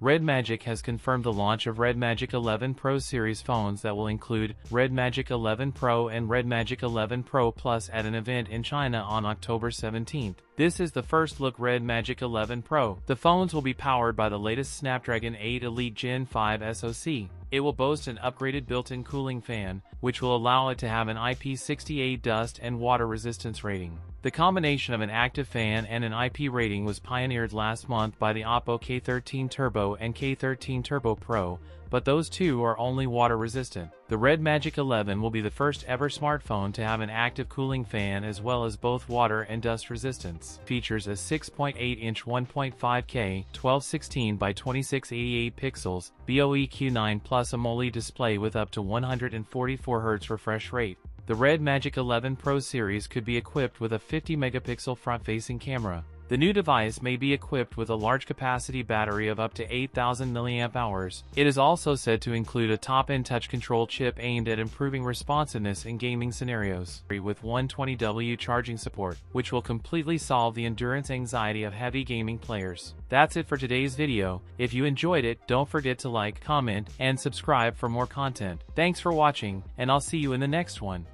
RedMagic has confirmed the launch of RedMagic 11 Pro series phones that will include RedMagic 11 Pro and RedMagic 11 Pro Plus at an event in China on October 17th. This is the first look RedMagic 11 Pro. The phones will be powered by the latest Snapdragon 8 Elite Gen 5 SoC. It will boast an upgraded built-in cooling fan, which will allow it to have an IP68 dust and water resistance rating. The combination of an active fan and an IP rating was pioneered last month by the Oppo K13 Turbo and K13 Turbo Pro, but those two are only water resistant. The RedMagic 11 will be the first ever smartphone to have an active cooling fan as well as both water and dust resistance. Features a 6.8-inch 1.5K 1216 by 2688 pixels BOEQ9 Plus AMOLED display with up to 144 Hz refresh rate. The RedMagic 11 Pro series could be equipped with a 50-megapixel front-facing camera. The new device may be equipped with a large-capacity battery of up to 8,000 mAh. It is also said to include a top-end touch control chip aimed at improving responsiveness in gaming scenarios, with 120W charging support, which will completely solve the endurance anxiety of heavy gaming players. That's it for today's video. If you enjoyed it, don't forget to like, comment, and subscribe for more content. Thanks for watching, and I'll see you in the next one.